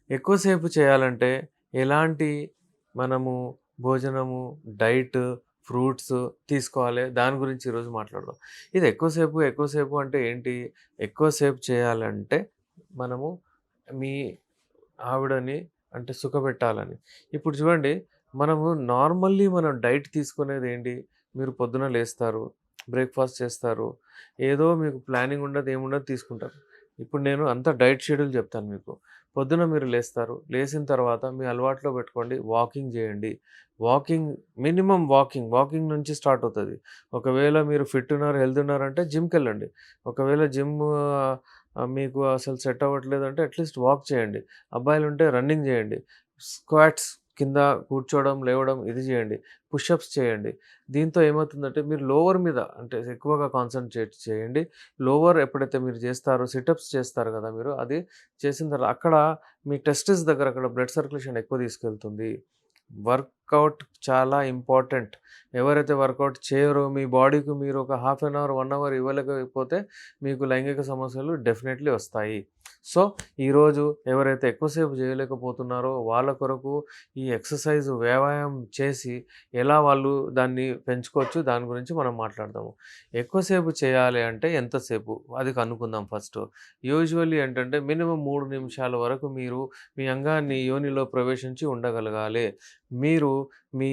ఎక్కువసేపు చేయాలంటే ఎలాంటి మనము భోజనము, డైట్, ఫ్రూట్స్ తీసుకోవాలి. దాని గురించి ఈరోజు మాట్లాడదాం. ఇది ఎక్కువసేపు అంటే ఏంటి? ఎక్కువసేపు చేయాలంటే మనము మీ ఆవిడని అంటే సుఖపెట్టాలని. ఇప్పుడు చూడండి మనము నార్మల్లీ మనం డైట్ తీసుకునేదేంటి? మీరు పొద్దున లేస్తారు, బ్రేక్‌ఫాస్ట్ చేస్తారు. ఏదో మీకు ప్లానింగ్ ఉండదు, ఏముండదు తీసుకుంటారు. ఇప్పుడు నేను అంతా డైట్ షెడ్యూల్ చెప్తాను మీకు. పొద్దున మీరు లేస్తారు. లేసిన తర్వాత మీ అలవాట్లో పెట్టుకోండి వాకింగ్ చేయండి. వాకింగ్ మినిమమ్ వాకింగ్ నుంచి స్టార్ట్ అవుతది. ఒకవేళ మీరు ఫిట్ ఉన్నారు, హెల్తీ ఉన్నారంటే జిమ్‌కెళ్ళండి. ఒకవేళ జిమ్ మీకు అసలు సెట్ అవ్వట్లేదంటే అట్‌లీస్ట్ వాక్ చేయండి. అబ్బాయిలుంటే రన్నింగ్ చేయండి. స్క్వాట్స్ కింద కూర్చోవడం, లేవడం ఇది చేయండి. పుషప్స్ చేయండి. దీంతో ఏమవుతుందంటే మీరు లోవర్ మీద అంటే ఎక్కువగా కాన్సంట్రేట్ చేయండి. లోవర్ ఎప్పుడైతే మీరు చేస్తారో సిటప్స్ చేస్తారు కదా మీరు. అది చేసిన తర్వాత అక్కడ మీ టెస్టిస్ దగ్గర అక్కడ బ్లడ్ సర్క్యులేషన్ ఎక్కువ తీసుకెళ్తుంది. వర్కౌట్ చాలా ఇంపార్టెంట్. ఎవరైతే వర్కౌట్ చేయరో మీ బాడీకి మీరు ఒక హాఫ్ అన్ అవర్, 1 అవర్ ఇవ్వలేకపోతే మీకు లైంగిక సమస్యలు డెఫినెట్‌లీ వస్తాయి. సో, ఈరోజు ఎవరైతే ఎక్కువసేపు చేయలేకపోతున్నారో వాళ్ళ కొరకు ఈ ఎక్సర్సైజ్ వ్యాయామం చేసి ఎలా వాళ్ళు దాన్ని పెంచుకోవచ్చు దాని గురించి మనం మాట్లాడదాము. ఎక్కువసేపు చేయాలి అంటే ఎంతసేపు? అది కనుక్కుందాం ఫస్టు. యూజువల్లీ ఏంటంటే మినిమమ్ 3 నిమిషాల వరకు మీరు మీ అంగాన్ని యోనిలో ప్రవేశించి ఉండగలగాలి. మీరు మీ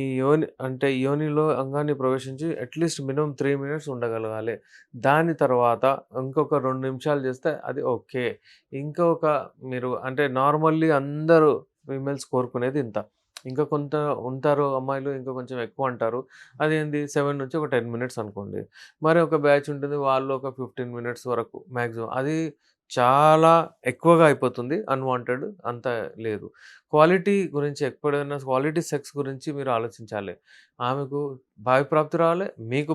యోనిలో అంగాన్ని ప్రవేశించి అట్‌లీస్ట్ మినిమమ్ 3 మినిట్స్ ఉండగలగాలి. దాని తర్వాత ఇంకొక 2 నిమిషాలు చేస్తే అది ఓకే. ఇంకొక మీరు అంటే నార్మల్లీ అందరూ ఫీమేల్స్ కోరుకునేది ఇంత. ఇంకా కొంత ఉంటారు అమ్మాయిలు ఇంకా కొంచెం ఎక్కువ అంటారు. అదేంది 7 నుంచి ఒక 10 మినిట్స్ అనుకోండి. మరి ఒక బ్యాచ్ ఉంటుంది వాళ్ళు ఒక 15 మినిట్స్ వరకు మాక్సిమం. అది చాలా ఎక్కువగా అయిపోతుంది. అన్‌వాంటెడ్ అంత లేదు. క్వాలిటీ గురించి ఎప్పుడైనా క్వాలిటీ సెక్స్ గురించి మీరు ఆలోచించాలి. ఆమెకు భావి ప్రాప్తి రావాలి. మీకు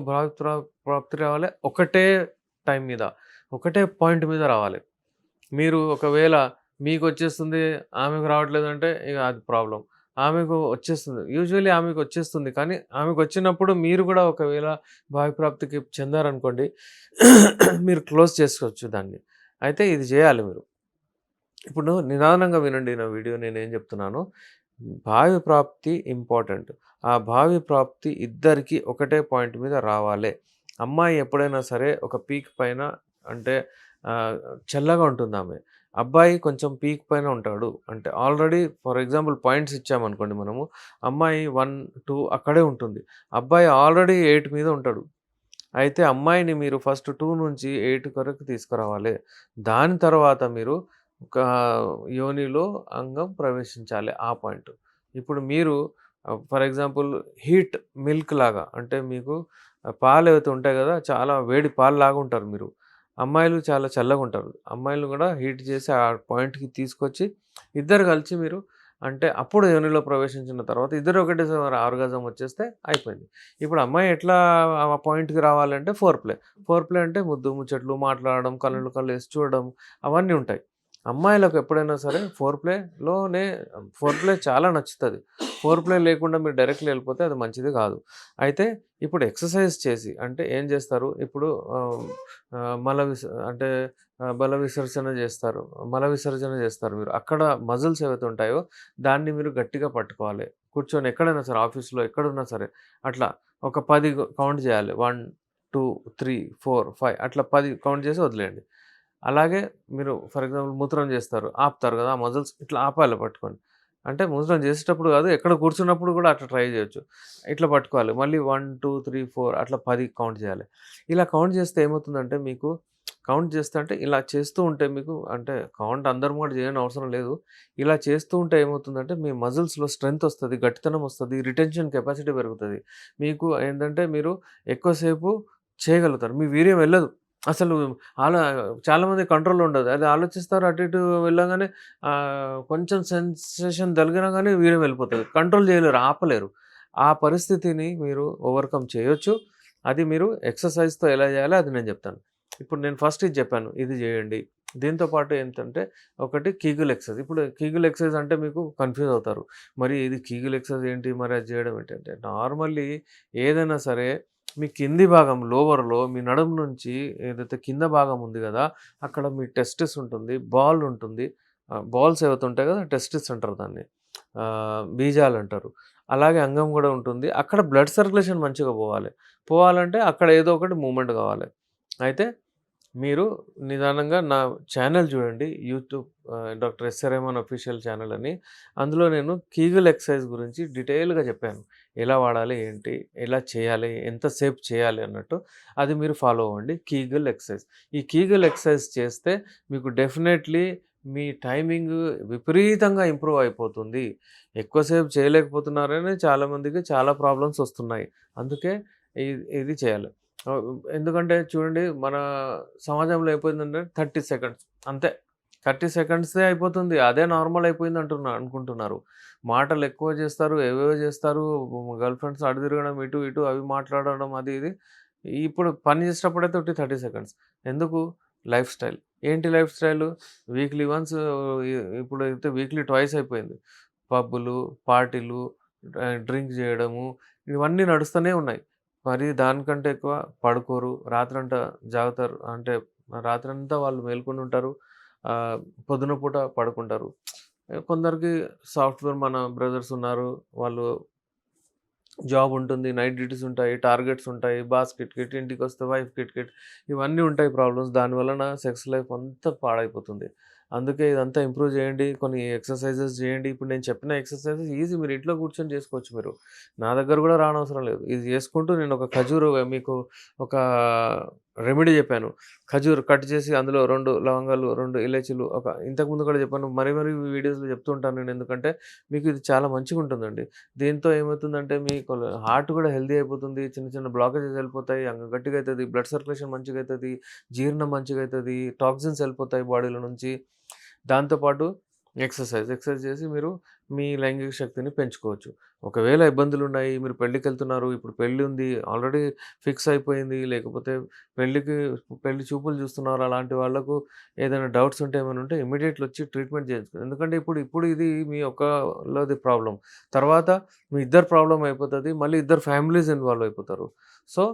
ప్రాప్తి రావాలి. ఒకటే టైం మీద, ఒకటే పాయింట్ మీద రావాలి. మీరు ఒకవేళ మీకొచ్చేస్తుంది, ఆమెకు రావట్లేదంటే ఇగ అది ప్రాబ్లమ్. ఆమెకు వచ్చేస్తుంది. యూజువల్లీ ఆమెకొచ్చేస్తుంది. కానీ ఆమెకొచ్చినప్పుడు మీరు గూడా ఒకవేళ భావిప్రాప్తికి చెందారనుకోండి మీరు క్లోజ్ చేసుకోవచ్చు దాన్ని. అయితే ఇది జేయాలి మీరు. ఇప్పుడు నిదానంగా వినండి నా వీడియో నేనేం జెప్తున్నానో. భావి ప్రాప్తి ఇంపార్టెంట్. ఆ భావి ప్రాప్తి ఇద్దరికీ ఒకటే పాయింట్ మీద రావాలే. అమ్మాయి ఎప్పుడైనా సరే ఒక పీక్ పైన అంటే ఆహ్, చల్లగా ఉంటుందామె. అబ్బాయి కొంచెం పీక్ పైన ఉంటాడు. అంటే ఆల్రెడీ ఫర్ ఎగ్జాంపుల్ పాయింట్స్ ఇచ్చామనుకోండి మనము. అమ్మాయి 1, 2 అక్కడే ఉంటుంది. అబ్బాయి ఆల్రెడీ 8 మీద ఉంటాడు. అయితే అమ్మాయిని మీరు ఫస్ట్ 2 నుంచి 8 వరకు తీసుకురావాలి. దాని తర్వాత మీరు ఒక యోనిలో అంగం ప్రవేశించాలి ఆ పాయింట్. ఇప్పుడు మీరు ఫర్ ఎగ్జాంపుల్ హీట్ మిల్క్ లాగా అంటే మీకు పాలేవైతే ఉంటాయి గదా! చాలా వేడి పాలులాగా ఉంటారు మీరు. అమ్మాయిలు చాలా చల్లగుంటారు. అమ్మాయిలను గూడా హీట్ చేసి ఆ పాయింట్‌కి తీసుకొచ్చి ఇద్దరు కలిసి మీరు అంటే అప్పుడు యోనిలో ప్రవేశించిన తర్వాత ఇద్దరు ఒకటేసారి ఆర్గాజం వచ్చేస్తే అయిపోయింది. ఇప్పుడు అమ్మాయి ఎట్లా ఆ పాయింట్‌కి రావాలంటే ఫోర్ ప్లే. ఫోర్ ప్లే అంటే ముద్దు, ముచ్చట్లు, మాట్లాడడం, కళ్ళలో కళ్ళేసి చూడడం అవన్నీ ఉంటాయి. అమ్మాయిలకు ఎప్పుడైనా సరే ఫోర్ ప్లే చాలా నచ్చుతది. ఫోర్ ప్లే లేకుండా మీరు డైరెక్ట్‌గా ఎళ్ళిపోతే అది మంచిది గాదు. అయితే ఇప్పుడు ఎక్సర్‌సైజ్ చేసి అంటే ఏం జేస్తారు ఇప్పుడు ఆహ్, ఆహ్, మల విస అంటే బల విసర్జన జేస్తారు. మల విసర్జన జేస్తారు మీరు. అక్కడ మజిల్స్ ఏవైతే ఉంటాయో దాన్ని మీరు గట్టిగా పట్టుకోవాలి. కూర్చొని ఎక్కడైనా సరే ఆఫీస్‌లో ఎక్కడున్నా సరే అట్లా ఒక 10 కౌంట్ జేయాలి. 1, 2, 3, 4, 5 అట్లా 10 కౌంట్ చేసి వదిలేయండి. అలాగే మీరు ఫర్ ఎగ్జాంపుల్ మూత్రం చేస్తారు. ఆపుతారు గదా! ఆ మజిల్స్ ఇట్లా ఆపాలి పట్టుకొని. అంటే మూత్రం చేసేటప్పుడు గాదు, ఎక్కడ కూర్చున్నప్పుడు గూడా అట్లా ట్రై జేయొచ్చు. ఇట్లా పట్టుకోవాలి. మళ్ళీ 1, 2, 3, 4 అట్లా 10 కౌంట్ జేయాలి. ఇలా కౌంట్ చేస్తే ఏమవుతుందంటే మీకు కౌంట్ చేస్తే అంటే ఇలా చేస్తూ ఉంటే మీకు అంటే కౌంట్ అందరం గూడా చేయని అవసరం లేదు. ఇలా చేస్తూ ఉంటే ఏమవుతుందంటే మీ మజిల్స్‌లో స్ట్రెంత్ ఒస్తది, గట్టితనం ఒస్తది, రిటెన్షన్ కెపాసిటీ పెరుగుతది. మీకు ఏంటంటే మీరు ఎక్కువ సేపు చేయగలుగుతారు. మీ వీర్యం ఎళ్ళదు. అసలు అలా చాలామంది కంట్రోల్‌లో ఉండదు. అది ఆలోచిస్తారు అటు ఇటు వెళ్ళంగానే కొంచెం సెన్సేషన్ తగిలినా గానీ వీర్యం వెళ్ళిపోతది. కంట్రోల్ చేయలేరు, ఆపలేరు. ఆ పరిస్థితిని మీరు ఓవర్‌కమ్ చేయొచ్చు. అది మీరు ఎక్సర్‌సైజ్‌తో ఎలా చేయాలో అది నేను చెప్తాను. ఇప్పుడు నేను ఫస్ట్ ఇది చెప్పాను. ఇది చేయండి. దీంతో పాటు ఏంటంటే ఒకటి కీగల్ ఎక్సర్‌సైజ్. ఇప్పుడు కీగల్ ఎక్సర్‌సైజ్ అంటే మీకు కన్‌ఫ్యూజ్ అవుతారు. మరి ఇది కీగల్ ఎక్సర్‌సైజ్ ఏంటి? మరి అది చేయడం ఏంటంటే నార్మల్లీ ఏదైనా సరే మీ కింది భాగం లోవర్‌లో మీ నడుము నుంచి ఏదైతే కింద భాగం ఉంది గదా! అక్కడ మీ టెస్టిస్ ఉంటుంది, బాల్ ఉంటుంది. బాల్స్ ఏవైతే ఉంటాయి కదా! టెస్టిస్ అంటారు దాన్ని. బీజాలంటారు. అలాగే అంగం గూడా ఉంటుంది. అక్కడ బ్లడ్ సర్క్యులేషన్ మంచిగా పోవాలి. పోవాలంటే అక్కడ ఏదో ఒకటి మూవ్‌మెంట్ కావాలి. అయితే మీరు నిదానంగా నా ఛానెల్ చూడండి. YouTube doctor SR Rahman official channel అని. అందులో నేను కీగల్ ఎక్సర్సైజ్ గురించి డీటెయిల్‌గా చెప్పాను. ఎలా వాడాలి? ఏంటి? ఎలా చేయాలి? ఎంతసేపు చేయాలి? అన్నట్టు. అది మీరు ఫాలో అవ్వండి. Kegel exercise. ఈ కీగల్ ఎక్సర్సైజ్ చేస్తే మీకు డెఫినెట్‌లీ మీ టైమింగ్ విపరీతంగా ఇంప్రూవ్ అయిపోతుంది. ఎక్కువసేపు చేయలేకపోతున్నారని చాలామందికి చాలా ప్రాబ్లమ్స్ వస్తున్నాయి. అందుకే ఇది చేయాలి. ఆహ్, ఎందుకంటే చూడండి మన సమాజంలో అయిపోయిందంటే 30 సెకండ్స్ అంతే. 30 సెకండ్సే అయిపోతుంది. అదే నార్మల్ అయిపోయింది అనుకుంటున్నారు. మాటలు ఎక్కువ చేస్తారు. ఏవేవో చేస్తారు. గర్ల్ ఫ్రెండ్స్ అటు తిరగడం, ఇటు ఇటు అవి మాట్లాడడం అది ఇది. ఇప్పుడు పని చేసేటప్పుడైతే ఉట్టి 30 సెకండ్స్. ఎందుకు? Life style. ఏంటి లైఫ్ స్టైలు? వీక్లీ వన్స్ ఇప్పుడైతే వీక్లీ ట్వైస్ అయిపోయింది. పబ్బులు, పార్టీలు, డ్రింక్ చేయడము ఇవన్నీ నడుస్తూనే ఉన్నాయి. మరి దానికంటే ఎక్కువ పడుకోరు. రాత్రంతా జాగుతారు. అంటే రాత్రంతా వాళ్ళు మేల్కొని ఉంటారు. ఆహ్, పొద్దున పూట పడుకుంటారు. కొందరికి సాఫ్ట్‌వేర్ మన బ్రదర్స్ ఉన్నారు. వాళ్ళు జాబ్ ఉంటుంది. నైట్ డ్యూటీస్ ఉంటాయి. టార్గెట్స్ ఉంటాయి. బాస్ కిట్, ఇంటికొస్తే వైఫ్ కిట్ ఇవన్నీ ఉంటాయి ప్రాబ్లమ్స్. దాని వలన సెక్స్ లైఫ్ అంతా పాడైపోతుంది. అందుకే ఇదంతా ఇంప్రూవ్ చేయండి. కొన్ని ఎక్సర్‌సైజెస్ చేయండి. ఇప్పుడు నేను చెప్పిన ఎక్సర్‌సైజెస్ ఈజీ మీరు ఇంట్లో కూర్చొని చేసుకోవచ్చు మీరు. నా దగ్గర గూడా రానవసరం లేదు. ఇది చేసుకుంటూ నేను ఒక ఖజూరు మీకు ఒక రెమెడీ చెప్పాను. ఖజూర్ కట్ చేసి అందులో 2 లవంగాలు, 2 ఇలాచీలు ఇంతకుముందు కూడా చెప్పాను. మరీ వీడియోస్‌లో చెప్తూ ఉంటాను నేను. ఎందుకంటే మీకు ఇది చాలా మంచిగుంటుందండి. దీంతో ఏమవుతుందంటే మీకు హార్ట్ కూడా హెల్తీ అయిపోతుంది. చిన్న చిన్న బ్లాకేజెస్ ఎళ్ళిపోతాయి. అంగం గట్టిగా అయితది. బ్లడ్ సర్క్యులేషన్ మంచిగయితది. జీర్ణం మంచిగయితది. టాక్సిన్స్ ఎళ్ళిపోతాయి బాడీలో నుంచి. దాంతో పాటు ఎక్సర్సైజ్ చేసి మీరు మీ లైంగిక శక్తిని పెంచుకోవచ్చు. ఒకవేళ ఇబ్బందులున్నాయి, మీరు పెళ్ళికెళ్తున్నారు, ఇప్పుడు పెళ్లి ఉంది, ఆల్రెడీ ఫిక్స్ అయిపోయింది, లేకపోతే పెళ్ళికి పెళ్లి చూపులు చూస్తున్నారు. అలాంటి వాళ్ళకు ఏదైనా డౌట్స్ ఉంటే ఏమైనా ఉంటే ఇమ్మీడియేట్‌లీ వచ్చి ట్రీట్మెంట్ చేయించుకోండి. ఎందుకంటే ఇప్పుడు ఇది మీ ఒక్కళ్ళది ప్రాబ్లమ్. తర్వాత మీ ఇద్దరి ప్రాబ్లమ్ అయిపోతది. మళ్ళీ ఇద్దరు ఫ్యామిలీస్ ఇన్వాల్వ్ అయిపోతారు. సో,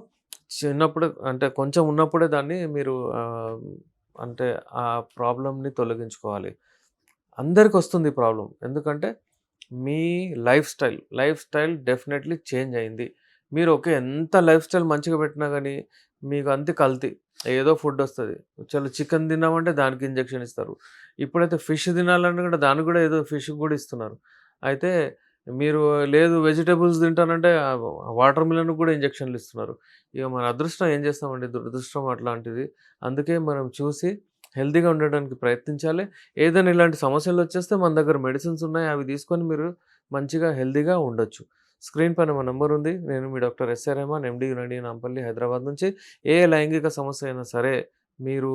చిన్నప్పుడు అంటే కొంచెం ఉన్నప్పుడే దాన్ని మీరు అంటే ఆ ప్రాబ్లమ్‌ని తొలగించుకోవాలి. అందరికొస్తుంది ఈ ప్రాబ్లమ్. ఎందుకంటే మీ లైఫ్ స్టైల్ డెఫినెట్‌లీ చేంజ్ అయింది. మీరు ఓకే. ఎంత లైఫ్ స్టైల్ మంచిగా పెట్టినా గాని మీకు అంతే కల్తీ. ఏదో ఫుడ్డొస్తది. చలో చికెన్ తిన్నామంటే దానికి ఇంజెక్షన్ ఇస్తారు. ఇప్పుడైతే ఫిష్ తినాలన్నా కూడా దానికి కూడా ఏదో ఫిష్‌కి కూడా ఇస్తున్నారు. అయితే మీరు లేదు వెజిటబుల్స్ తింటానంటే వాటర్ మిలన్‌కి కూడా ఇంజెక్షన్‌లు ఇస్తున్నారు. ఇక మన అదృష్టం ఏం చేస్తామండి దురదృష్టం అట్లాంటిది. అందుకే మనం చూసి హెల్తీగా ఉండడానికి ప్రయత్నించాలి. ఏదైనా ఇలాంటి సమస్యలొచ్చేస్తే మన దగ్గర మెడిసిన్స్ ఉన్నాయి. అవి తీసుకొని మీరు మంచిగా హెల్తీగా ఉండొచ్చు. స్క్రీన్ పైన మా నంబర్ ఉంది. నేను మీ doctor SR Rehman, MD Unani Nampally, Hyderabad నుంచి. ఏ లైంగిక సమస్య అయినా సరే మీరు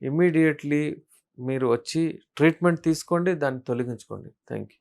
ఇమ్మీడియేట్‌లీ మీరు వచ్చి ట్రీట్మెంట్ తీసుకోండి. దాన్ని తొలగించుకోండి. Thank you.